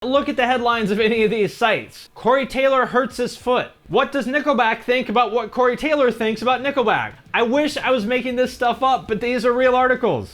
Look at the headlines of any of these sites. Corey Taylor hurts his foot. What does Nickelback think about what Corey Taylor thinks about Nickelback? I wish I was making this stuff up, but these are real articles.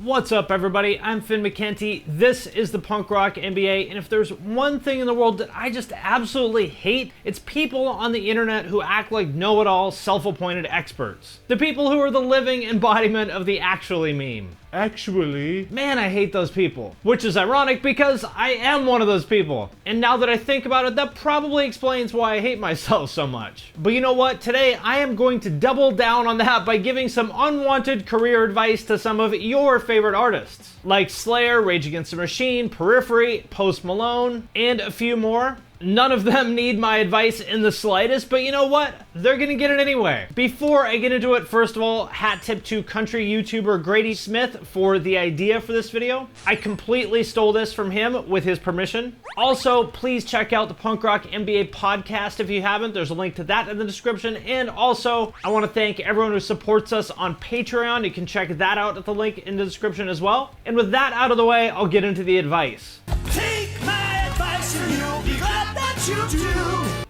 What's up, everybody? I'm Finn McKenty. This is the Punk Rock NBA, and if there's one thing in the world that I just absolutely hate, it's people on the internet who act like know-it-all, self-appointed experts. The people who are the living embodiment of the actually meme. Actually. Man, I hate those people. Which is ironic because I am one of those people. And now that I think about it, that probably explains why I hate myself so much. But you know what? Today I am going to double down on that by giving some unwanted career advice to some of your favorite artists. Like Slayer, Rage Against the Machine, Periphery, Post Malone, and a few more. None of them need my advice in the slightest, but you know what? They're gonna get it anyway. Before I get into it, first of all, hat tip to country YouTuber Grady Smith for the idea for this video. I completely stole this from him with his permission. Also, please check out the Punk Rock NBA podcast if you haven't. There's a link to that in the description. And also, I want to thank everyone who supports us on Patreon. You can check that out at the link in the description as well. And with that out of the way, I'll get into the advice. Take my advice and you'll be glad that you do.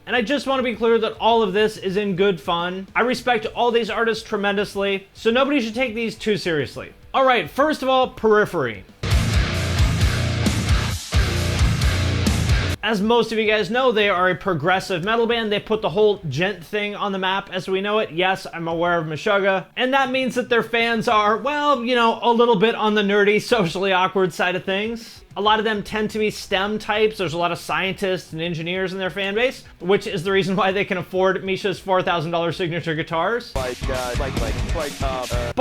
And I just want to be clear that all of this is in good fun. I respect all these artists tremendously, so nobody should take these too seriously. All right, first of all, Periphery. As most of you guys know, they are a progressive metal band. They put the whole gent thing on the map as we know it. Yes, I'm aware of Meshuggah. And that means that their fans are, well, you know, a little bit on the nerdy, socially awkward side of things. A lot of them tend to be STEM types. There's a lot of scientists and engineers in their fan base, which is the reason why they can afford Misha's $4,000 signature guitars. But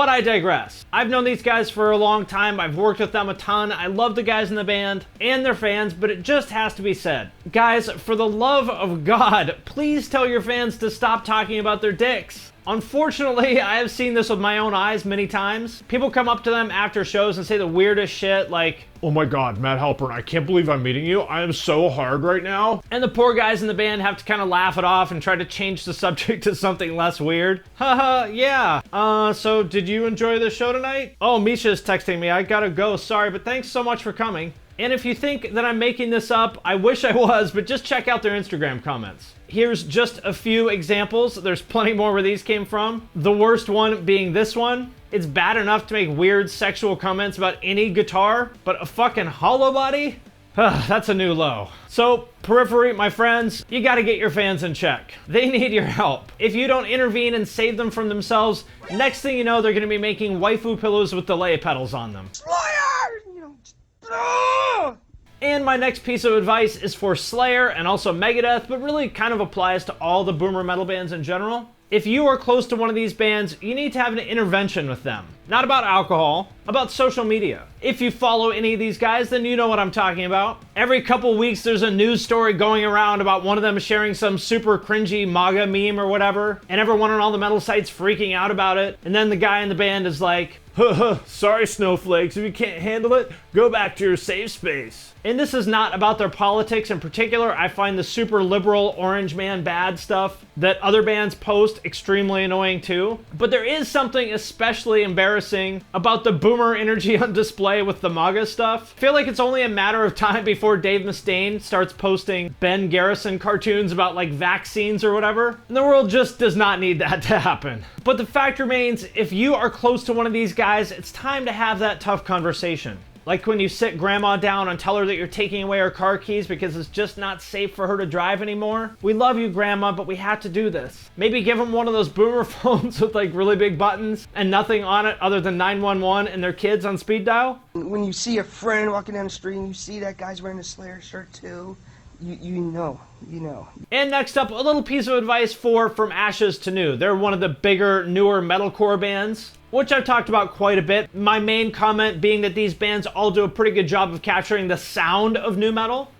I digress. I've known these guys for a long time. I've worked with them a ton. I love the guys in the band and their fans, but it just has to be said. Guys, for the love of God, please tell your fans to stop talking about their dicks. Unfortunately, I have seen this with my own eyes many times. People come up to them after shows and say the weirdest shit like, "Oh my God, Matt Halpern, I can't believe I'm meeting you. I am so hard right now." And the poor guys in the band have to kind of laugh it off and try to change the subject to something less weird. Haha, yeah. So did you enjoy the show tonight? Oh, Misha's texting me. I gotta go. Sorry, but thanks so much for coming. And if you think that I'm making this up, I wish I was, but just check out their Instagram comments. Here's just a few examples. There's plenty more where these came from. The worst one being this one. It's bad enough to make weird sexual comments about any guitar, but a fucking hollow body? That's a new low. So, Periphery, my friends, you gotta get your fans in check. They need your help. If you don't intervene and save them from themselves, next thing you know, they're gonna be making waifu pillows with delay pedals on them. And my next piece of advice is for Slayer and also Megadeth, but really kind of applies to all the boomer metal bands in general. If you are close to one of these bands, you need to have an intervention with them. Not about alcohol, about social media. If you follow any of these guys, then you know what I'm talking about. Every couple weeks, there's a news story going around about one of them sharing some super cringy MAGA meme or whatever, and everyone on all the metal sites freaking out about it. And then the guy in the band is like, sorry snowflakes, if you can't handle it, go back to your safe space. And this is not about their politics in particular. I find the super liberal orange man bad stuff that other bands post extremely annoying too. But there is something especially embarrassing about the boomer energy on display with the MAGA stuff. I feel like it's only a matter of time before Dave Mustaine starts posting Ben Garrison cartoons about like vaccines or whatever. And the world just does not need that to happen. But the fact remains, if you are close to one of these guys, it's time to have that tough conversation. Like when you sit grandma down and tell her that you're taking away her car keys because it's just not safe for her to drive anymore. We love you, grandma, but we have to do this. Maybe give them one of those boomer phones with like really big buttons and nothing on it other than 911 and their kids on speed dial. When you see a friend walking down the street and you see that guy's wearing a Slayer shirt too, you know. And next up, a little piece of advice for From Ashes to New. They're one of the bigger, newer metalcore bands, which I've talked about quite a bit. My main comment being that these bands all do a pretty good job of capturing the sound of nu metal.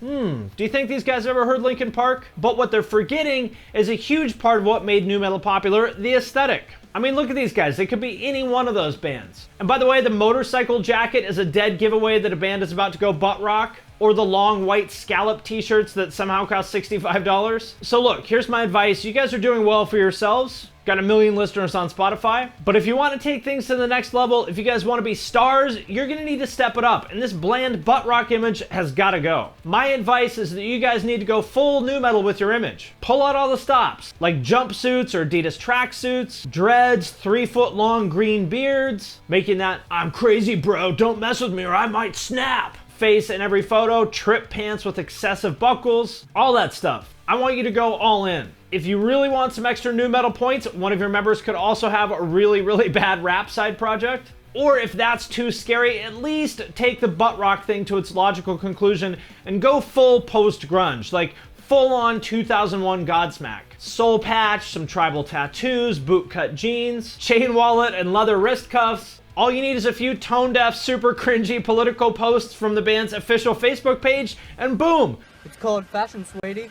Do you think these guys ever heard Linkin Park? But what they're forgetting is a huge part of what made nu metal popular, the aesthetic. I mean, look at these guys. They could be any one of those bands. And by the way, the motorcycle jacket is a dead giveaway that a band is about to go butt rock. or the long white scallop t-shirts that somehow cost $65. So look, here's my advice. You guys are doing well for yourselves. Got 1 million listeners on Spotify. But if you want to take things to the next level, if you guys want to be stars, you're going to need to step it up. And this bland butt rock image has got to go. My advice is that you guys need to go full nu metal with your image. Pull out all the stops, like jumpsuits or Adidas tracksuits, dreads, 3-foot long green beards, making that "I'm crazy bro, don't mess with me or I might snap" face in every photo, trip pants with excessive buckles, all that stuff. I want you to go all in. If you really want some extra nu metal points, one of your members could also have a really bad rap side project. Or if that's too scary, at least take the butt rock thing to its logical conclusion and go full post-grunge, like full-on 2001 Godsmack. Soul patch, some tribal tattoos, bootcut jeans, chain wallet, and leather wrist cuffs. All you need is a few tone-deaf, super cringy political posts from the band's official Facebook page, and boom! It's called fashion, sweetie.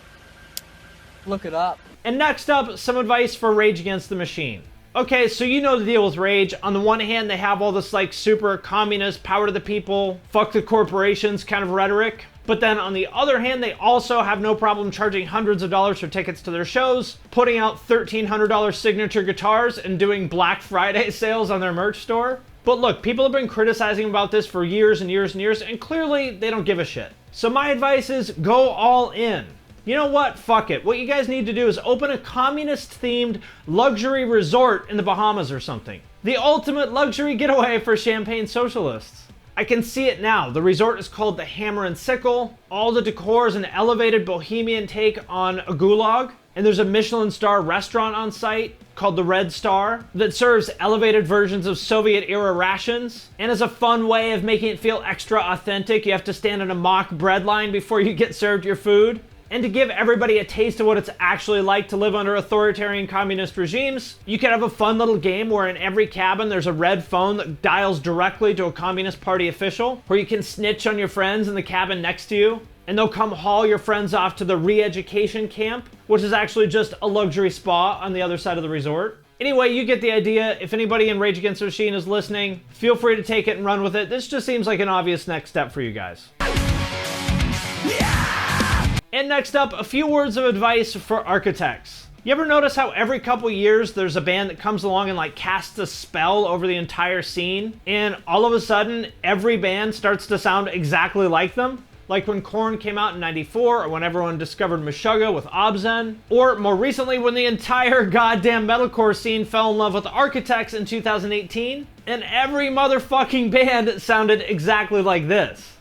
Look it up. And next up, some advice for Rage Against the Machine. Okay, so you know the deal with Rage. On the one hand, they have all this like super communist, power to the people, fuck the corporations kind of rhetoric. But then on the other hand, they also have no problem charging hundreds of dollars for tickets to their shows, putting out $1,300 signature guitars, and doing Black Friday sales on their merch store. But look, people have been criticizing about this for years and years and years, and clearly they don't give a shit. So my advice is go all in. You know what? Fuck it. What you guys need to do is open a communist-themed luxury resort in the Bahamas or something. The ultimate luxury getaway for champagne socialists. I can see it now. The resort is called the Hammer and Sickle. All the decor is an elevated bohemian take on a gulag. And there's a Michelin star restaurant on site called the Red Star that serves elevated versions of Soviet-era rations. And as a fun way of making it feel extra authentic, you have to stand in a mock bread line before you get served your food. And to give everybody a taste of what it's actually like to live under authoritarian communist regimes, you could have a fun little game where in every cabin there's a red phone that dials directly to a Communist Party official, where you can snitch on your friends in the cabin next to you, and they'll come haul your friends off to the re-education camp, which is actually just a luxury spa on the other side of the resort. Anyway, you get the idea. If anybody in Rage Against the Machine is listening, feel free to take it and run with it. This just seems like an obvious next step for you guys. And next up, a few words of advice for architects. You ever notice how every couple years there's a band that comes along and like casts a spell over the entire scene, and all of a sudden every band starts to sound exactly like them? Like when Korn came out in '94, or when everyone discovered Meshuggah with Obzen, or more recently when the entire goddamn metalcore scene fell in love with Architects in 2018, and every motherfucking band sounded exactly like this.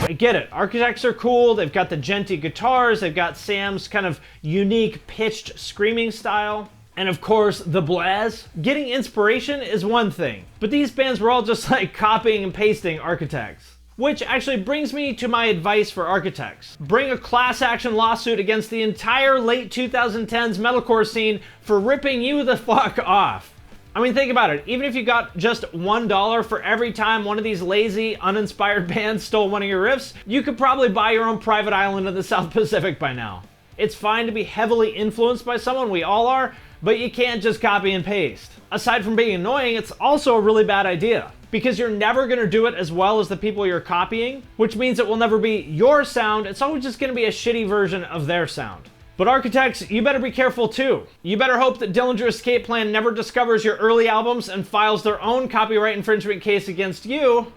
I get it. Architects are cool. They've got the djenty guitars. They've got Sam's kind of unique pitched screaming style. And of course, the blaz. Getting inspiration is one thing, but these bands were all just like copying and pasting Architects. Which actually brings me to my advice for Architects. Bring a class action lawsuit against the entire late 2010s metalcore scene for ripping you the fuck off. I mean, think about it. Even if you got just $1 for every time one of these lazy, uninspired bands stole one of your riffs, you could probably buy your own private island in the South Pacific by now. It's fine to be heavily influenced by someone, we all are, but you can't just copy and paste. Aside from being annoying, it's also a really bad idea, because you're never going to do it as well as the people you're copying, which means it will never be your sound. It's always just going to be a shitty version of their sound. But Architects, you better be careful too. You better hope that Dillinger Escape Plan never discovers your early albums and files their own copyright infringement case against you.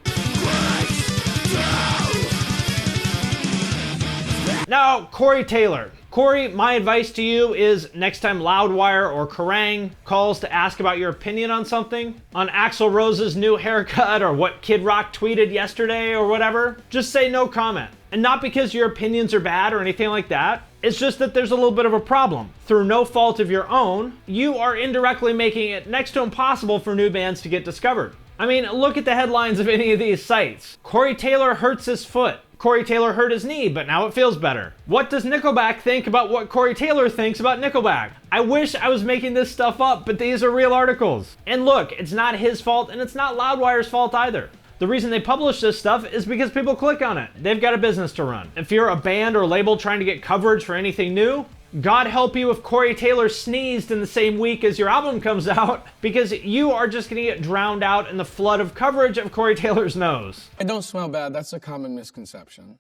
Now, Corey Taylor. Corey, my advice to you is next time Loudwire or Kerrang calls to ask about your opinion on something, on Axl Rose's new haircut or what Kid Rock tweeted yesterday or whatever, just say no comment. And not because your opinions are bad or anything like that. It's just that there's a little bit of a problem. Through no fault of your own, you are indirectly making it next to impossible for new bands to get discovered. I mean, look at the headlines of any of these sites. Corey Taylor hurts his foot. Corey Taylor hurt his knee, but now it feels better. What does Nickelback think about what Corey Taylor thinks about Nickelback? I wish I was making this stuff up, but these are real articles. And look, it's not his fault, and it's not Loudwire's fault either. The reason they publish this stuff is because people click on it. They've got a business to run. If you're a band or label trying to get coverage for anything new, God help you if Corey Taylor sneezed in the same week as your album comes out, because you are just gonna get drowned out in the flood of coverage of Corey Taylor's nose. I don't smell bad. That's a common misconception.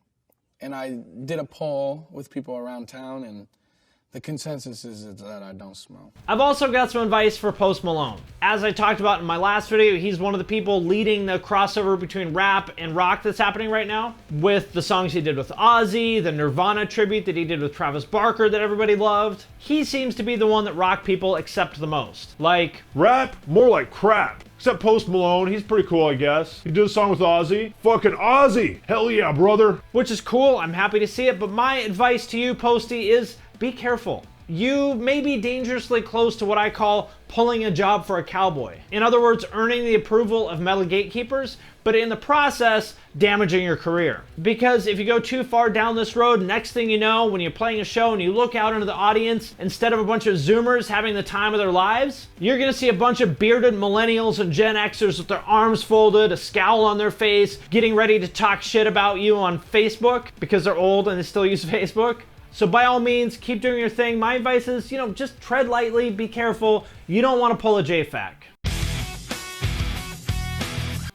And I did a poll with people around town, and the consensus is that I don't smell. I've also got some advice for Post Malone. As I talked about in my last video, he's one of the people leading the crossover between rap and rock that's happening right now, with the songs he did with Ozzy, the Nirvana tribute that he did with Travis Barker that everybody loved. He seems to be the one that rock people accept the most. Like, rap? More like crap. Except Post Malone, he's pretty cool, I guess. He did a song with Ozzy. Fucking Ozzy! Hell yeah, brother! Which is cool, I'm happy to see it, but my advice to you, Posty, is be careful. You may be dangerously close to what I call pulling a job for a cowboy. In other words, earning the approval of metal gatekeepers, but in the process, damaging your career. Because if you go too far down this road, next thing you know, when you're playing a show and you look out into the audience, instead of a bunch of Zoomers having the time of their lives, you're gonna see a bunch of bearded millennials and Gen Xers with their arms folded, a scowl on their face, getting ready to talk shit about you on Facebook because they're old and they still use Facebook. So by all means, keep doing your thing. My advice is, just tread lightly, be careful. You don't want to pull a JFAC.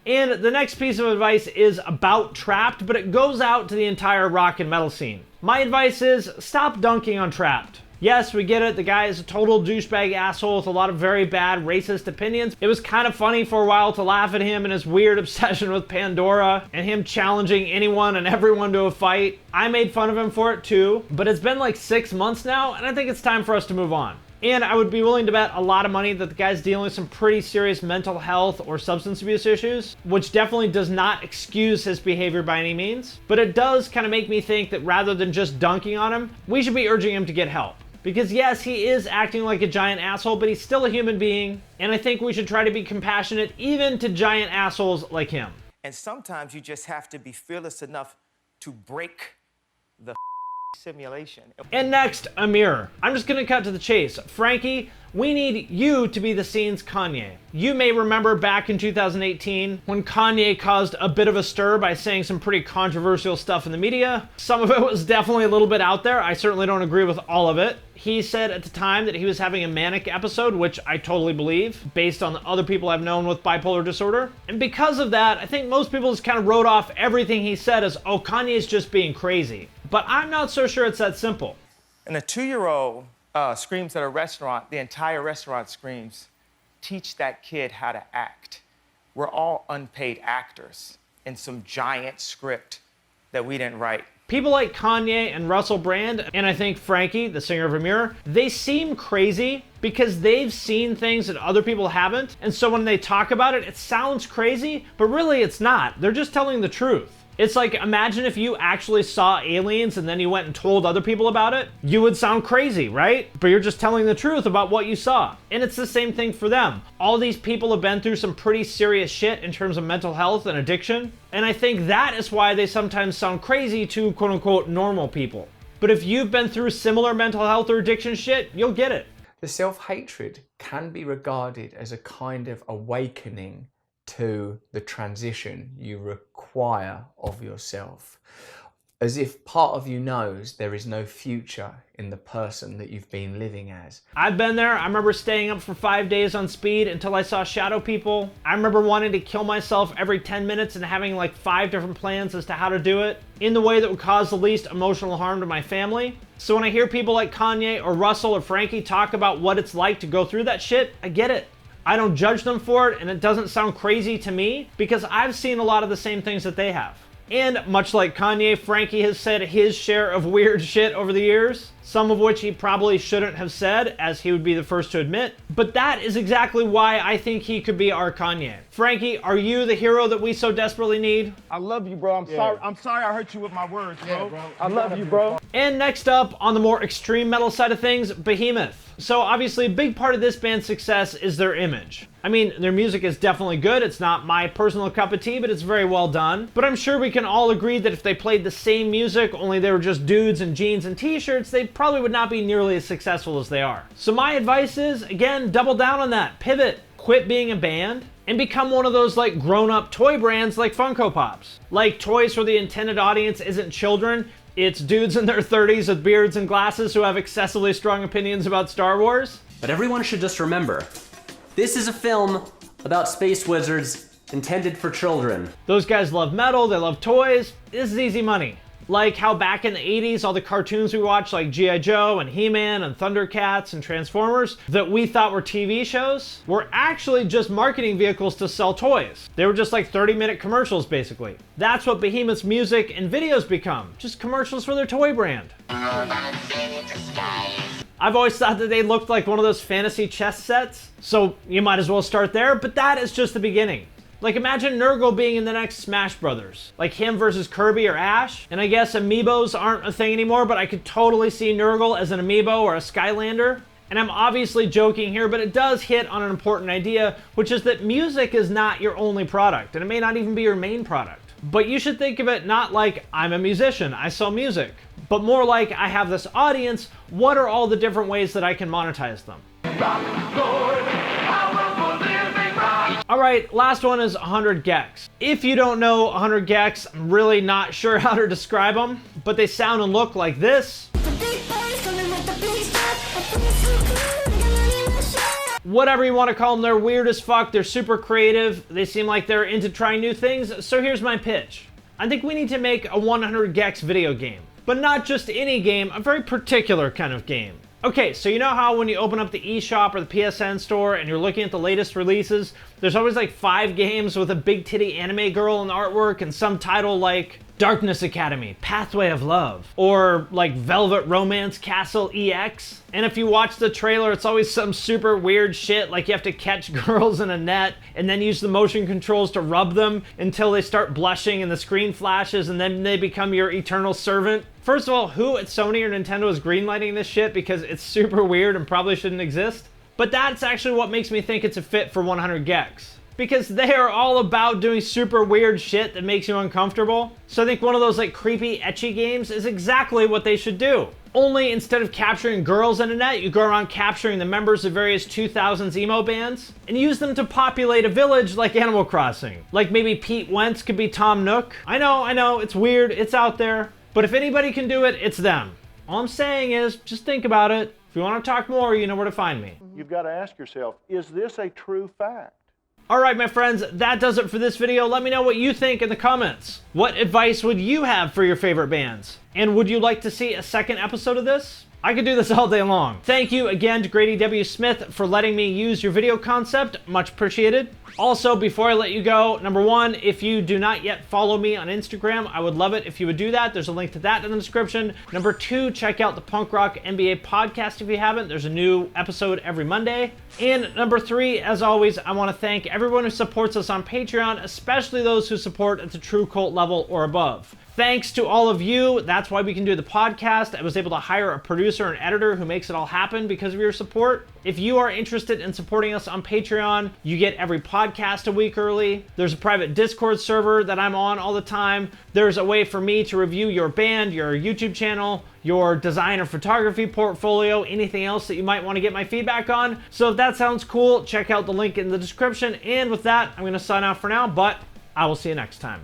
And the next piece of advice is about Trapt, but it goes out to the entire rock and metal scene. My advice is, stop dunking on Trapt. Yes, we get it, the guy is a total douchebag asshole with a lot of very bad racist opinions. It was kind of funny for a while to laugh at him and his weird obsession with Pandora and him challenging anyone and everyone to a fight. I made fun of him for it too, but it's been like 6 months now and I think it's time for us to move on. And I would be willing to bet a lot of money that the guy's dealing with some pretty serious mental health or substance abuse issues, which definitely does not excuse his behavior by any means. But it does kind of make me think that rather than just dunking on him, we should be urging him to get help. Because yes, he is acting like a giant asshole, but he's still a human being, and I think we should try to be compassionate even to giant assholes like him. And sometimes you just have to be fearless enough to break the simulation. And next, Emmure. I'm just gonna cut to the chase. Frankie, we need you to be the scene's Kanye. You may remember back in 2018 when Kanye caused a bit of a stir by saying some pretty controversial stuff in the media. Some of it was definitely a little bit out there. I certainly don't agree with all of it. He said at the time that he was having a manic episode, which I totally believe, based on the other people I've known with bipolar disorder. And because of that, I think most people just kind of wrote off everything he said as, oh, Kanye's just being crazy. But I'm not so sure it's that simple. And a 2-year-old screams at a restaurant, the entire restaurant screams, teach that kid how to act. We're all unpaid actors in some giant script that we didn't write. People like Kanye and Russell Brand, and I think Frankie, the singer of Emmure, they seem crazy because they've seen things that other people haven't, and so when they talk about it, it sounds crazy, but really it's not. They're just telling the truth. It's like, imagine if you actually saw aliens and then you went and told other people about it. You would sound crazy, right? But you're just telling the truth about what you saw. And it's the same thing for them. All these people have been through some pretty serious shit in terms of mental health and addiction. And I think that is why they sometimes sound crazy to quote unquote normal people. But if you've been through similar mental health or addiction shit, you'll get it. The self-hatred can be regarded as a kind of awakening to the transition you require of yourself. As if part of you knows there is no future in the person that you've been living as. I've been there. I remember staying up for 5 days on speed until I saw shadow people. I remember wanting to kill myself every 10 minutes and having like 5 different plans as to how to do it in the way that would cause the least emotional harm to my family. So when I hear people like Kanye or Russell or Frankie talk about what it's like to go through that shit, I get it. I don't judge them for it, and it doesn't sound crazy to me because I've seen a lot of the same things that they have. And much like Kanye, Frankie has said his share of weird shit over the years, some of which he probably shouldn't have said, as he would be the first to admit. But that is exactly why I think he could be our Kanye. Frankie, are you the hero that we so desperately need? I love you, bro. I'm sorry I hurt you with my words, bro. Yeah, bro. I love you, bro. And next up, on the more extreme metal side of things, Behemoth. So obviously a big part of this band's success is their image. I mean, their music is definitely good. It's not my personal cup of tea, but it's very well done. But I'm sure we can all agree that if they played the same music, only they were just dudes in jeans and t-shirts, they probably would not be nearly as successful as they are. So my advice is, again, double down on that. Pivot. Quit being a band and become one of those like grown-up toy brands like Funko Pops. Like toys where the intended audience isn't children, It's dudes in their 30s with beards and glasses who have excessively strong opinions about Star Wars. But everyone should just remember, this is a film about space wizards intended for children. Those guys love metal, they love toys. This is easy money. Like how back in the 80s, all the cartoons we watched like G.I. Joe and He-Man and Thundercats and Transformers that we thought were TV shows were actually just marketing vehicles to sell toys. They were just like 30-minute commercials basically. That's what Behemoth's music and videos become, just commercials for their toy brand. I've always thought that they looked like one of those fantasy chess sets, so you might as well start there, but that is just the beginning. Like imagine Nurgle being in the next Smash Brothers, like him versus Kirby or Ash. And I guess amiibos aren't a thing anymore, but I could totally see Nurgle as an amiibo or a Skylander. And I'm obviously joking here, but it does hit on an important idea, which is that music is not your only product, and it may not even be your main product. But you should think of it not like I'm a musician, I sell music, but more like I have this audience, what are all the different ways that I can monetize them? Alright, last one is 100 Gecs. If you don't know 100 Gecs, I'm really not sure how to describe them, but they sound and look like this. Whatever you want to call them, they're weird as fuck, they're super creative, they seem like they're into trying new things, so here's my pitch. I think we need to make a 100 Gecs video game, but not just any game, a very particular kind of game. Okay, so you know how when you open up the eShop or the PSN store and you're looking at the latest releases, there's always like 5 games with a big titty anime girl in the artwork and some title like Darkness Academy, Pathway of Love, or like Velvet Romance Castle EX. And if you watch the trailer, it's always some super weird shit, like you have to catch girls in a net and then use the motion controls to rub them until they start blushing and the screen flashes and then they become your eternal servant. First of all, who at Sony or Nintendo is greenlighting this shit because it's super weird and probably shouldn't exist? But that's actually what makes me think it's a fit for 100 Gecs. Because they are all about doing super weird shit that makes you uncomfortable. So I think one of those like creepy, ecchi games is exactly what they should do. Only instead of capturing girls in a net, you go around capturing the members of various 2000s emo bands and use them to populate a village like Animal Crossing. Like maybe Pete Wentz could be Tom Nook. I know, it's weird, it's out there. But if anybody can do it, it's them. All I'm saying is, just think about it. If you want to talk more, you know where to find me. You've got to ask yourself, is this a true fact? Alright my friends, that does it for this video. Let me know what you think in the comments. What advice would you have for your favorite bands? And would you like to see a second episode of this? I could do this all day long. Thank you again to Grady W. Smith for letting me use your video concept. Much appreciated. Also, before I let you go, number one, if you do not yet follow me on Instagram, I would love it if you would do that. There's a link to that in the description. Number two, check out the Punk Rock NBA podcast if you haven't. There's a new episode every Monday. And number three, as always, I want to thank everyone who supports us on Patreon, especially those who support at the True Cult level or above. Thanks to all of you. That's why we can do the podcast. I was able to hire a producer and editor who makes it all happen because of your support. If you are interested in supporting us on Patreon, you get every podcast a week early. There's a private Discord server that I'm on all the time. There's a way for me to review your band, your YouTube channel, your design or photography portfolio, anything else that you might want to get my feedback on. So if that sounds cool, check out the link in the description. And with that, I'm going to sign off for now, but I will see you next time.